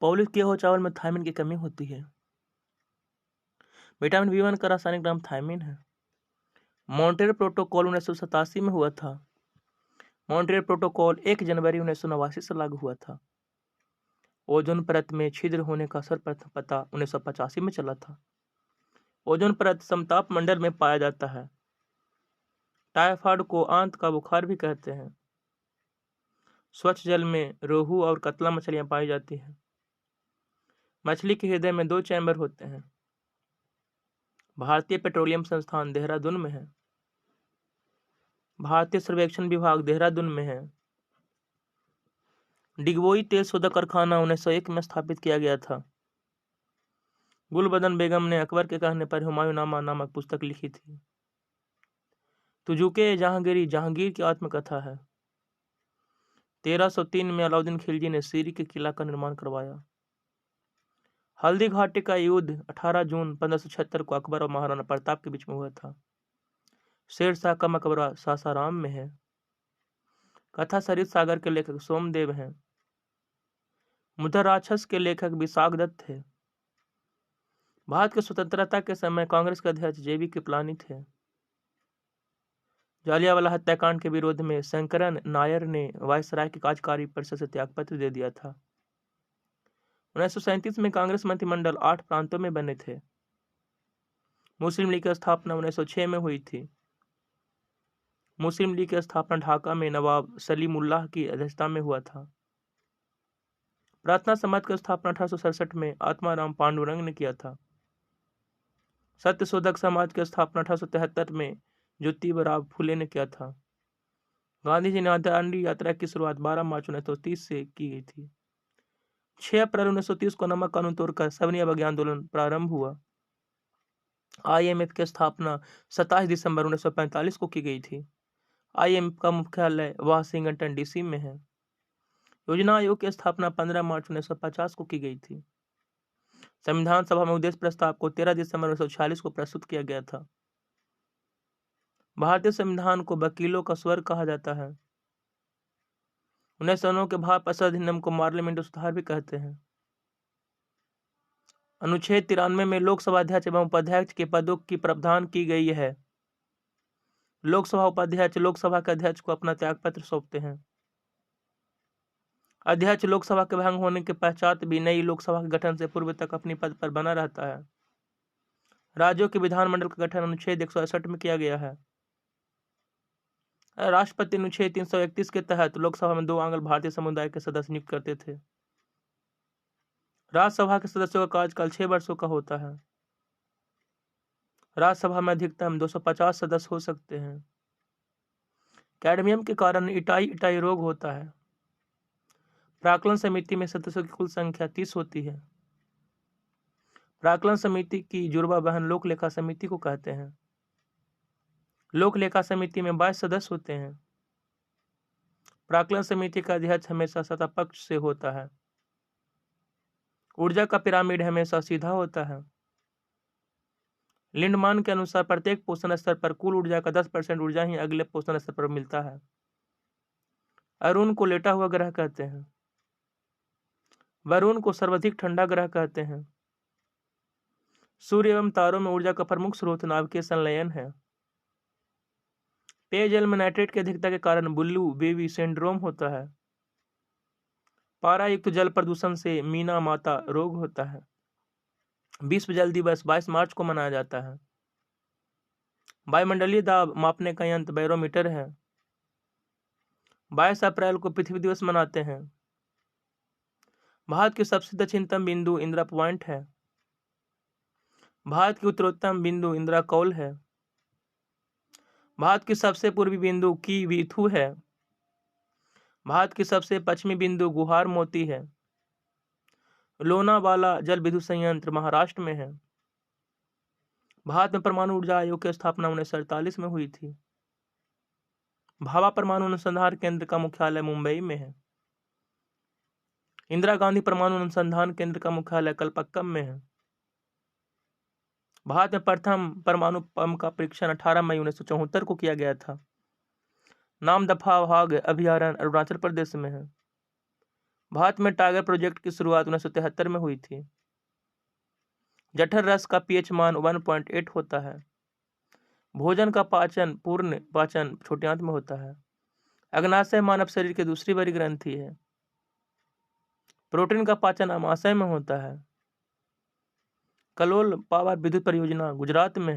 Polish किया हुआ चावल में थायमिन की कमी होती है। विटामिन B1 का रासायनिक नाम थायमिन है। मॉन्ट्रियल प्रोटोकॉल 1987 में हुआ था। मॉन्ट्रियल प्रोटोकॉल 1 जनवरी 1989 से लागू हुआ था। ओजोन परत में छिद्र होने का सर्वप्रथम पता 1985 में चला था। ओजोन परत समताप मंडल में पाया जाता है। टाइफाइड को आंत का बुखार भी कहते हैं। स्वच्छ जल में रोहू और कतला मछलियां पाई जाती हैं। मछली के हृदय में 2 चैम्बर होते हैं। भारतीय पेट्रोलियम संस्थान देहरादून में है। भारतीय सर्वेक्षण विभाग देहरादून में है। डिगबोई तेल शोधक कारखाना 1901 में स्थापित किया गया था। गुलबदन बेगम ने अकबर के कहने पर हुमायूंनामा नामक पुस्तक लिखी थी। तुजुके जहांगीरी जहांगीर की आत्मकथा है। 1303 में अलाउद्दीन खिलजी ने सीरी के किला का निर्माण करवाया। हल्दी घाटी का युद्ध 18 जून 1576 को अकबर और महाराणा प्रताप के बीच में हुआ था। शेरशाह का मकबरा सासाराम में है। कथा सरित सागर के लेखक सोमदेव हैं। मुद्रा राक्षस के लेखक विशाख दत्त थे। भारत की स्वतंत्रता के समय कांग्रेस के अध्यक्ष JB कृपलानी थे। जालियांवाला हत्याकांड के विरोध में शंकरन नायर ने वायसराय की कार्यकारी परिषद से त्यागपत्र दे दिया था। 1937 में कांग्रेस मंत्रिमंडल 8 प्रांतों में बने थे। मुस्लिम लीग की स्थापना 1906 में हुई थी। मुस्लिम लीग की स्थापना ढाका में नवाब सलीमुल्लाह की अध्यक्षता में हुआ था। प्रार्थना समाज की स्थापना 1867 में आत्माराम पांडुरंग ने किया था। सत्यशोधक समाज की स्थापना 1873 में ज्योतिबराव फुले ने किया था। गांधी जी ने दांडी यात्रा की शुरुआत 12 मार्च 1930 से की गई थी। 6 अप्रैल 1930 को नमक कानून तोड़कर सबनी अवज्ञा आंदोलन प्रारंभ हुआ। IMF की स्थापना 27 दिसंबर 1945 को की गई थी। IMF का मुख्यालय वाशिंगटन DC में है। योजना आयोग की स्थापना 15 मार्च 1950 को की गई थी। संविधान सभा में उद्देश्य प्रस्ताव को 13 दिसंबर 1946 को प्रस्तुत किया गया था। भारतीय संविधान को वकीलों का स्वर कहा जाता है। 1909 के भारत परिषद अधिनियम को पार्लियामेंट्री सुधार भी कहते हैं। अनुच्छेद 93 में लोकसभा अध्यक्ष एवं उपाध्यक्ष के पदों की प्रावधान की गई है। लोकसभा उपाध्यक्ष लोकसभा के अध्यक्ष को अपना त्यागपत्र सौंपते हैं। अध्यक्ष लोकसभा के भंग होने के पश्चात भी नई लोकसभा के गठन से पूर्व तक अपनी पद पर बना रहता है। राज्यों के विधानमंडल का गठन अनुच्छेद 168 में किया गया है। राष्ट्रपति अनुच्छेद 331 के तहत लोकसभा में 2 आंग्ल भारतीय समुदाय के सदस्य नियुक्त करते थे। राज्यसभा के सदस्यों का कार्यकाल 6 वर्षों का होता है। राज्यसभा में अधिकतम 250 सदस्य हो सकते हैं। कैडमियम के कारण इटाई रोग होता है। प्राक्कलन समिति में सदस्यों की कुल संख्या 30 होती है। प्राक्कलन समिति की जुड़वा बहन लोक लेखा समिति को कहते हैं। लोक लेखा समिति में 22 सदस्य होते हैं। प्राक्कलन समिति का अध्यक्ष हमेशा सत्ता पक्ष से होता है। ऊर्जा का पिरामिड हमेशा सीधा होता है। लिंडमान के अनुसार प्रत्येक पोषण स्तर पर कुल ऊर्जा का 10% ऊर्जा ही अगले पोषण स्तर पर मिलता है। अरुण को लेटा हुआ ग्रह कहते हैं। वरुण को सर्वाधिक ठंडा ग्रह कहते हैं। सूर्य एवं तारों में ऊर्जा का प्रमुख स्रोत नाभिकीय संलयन है। पेयजल में नाइट्रेट की अधिकता के कारण बुल्लू बेबी सिंड्रोम होता है। पारा युक्त जल प्रदूषण से मीना माता रोग होता है। विश्व जल दिवस 22 मार्च को मनाया जाता है। वायुमंडलीय दाब मापने का यंत्र बैरोमीटर है। 22 अप्रैल को पृथ्वी दिवस मनाते हैं। भारत की सबसे दक्षिणतम बिंदु इंदिरा पॉइंट है। भारत की उत्तरोत्तम बिंदु इंदिरा कौल है। भारत की सबसे पूर्वी बिंदु की वीथू है। भारत की सबसे पश्चिमी बिंदु गुहार मोती है। लोनावाला जल विद्युत संयंत्र महाराष्ट्र में है। भारत में परमाणु ऊर्जा आयोग की स्थापना 1947 में हुई थी। भाभा परमाणु अनुसंधान केंद्र का मुख्यालय मुंबई में है। इंदिरा गांधी परमाणु अनुसंधान केंद्र का मुख्यालय कलपक्कम में है। भारत में प्रथम परमाणु बम का परीक्षण 18 मई 1974 को किया गया था। नामदफा वाघ अभयारण्य अरुणाचल प्रदेश में है। भारत में टाइगर प्रोजेक्ट की शुरुआत 1973 में हुई थी। जठर रस का पीएच मान 1.8 होता है। भोजन का पाचन पूर्ण पाचन छोटे आंत में होता है। अग्नाशय मानव शरीर की दूसरी बड़ी ग्रंथि है। प्रोटीन का पाचन आमाशय में होता है। कलोल पावर विद्युत परियोजना गुजरात में है।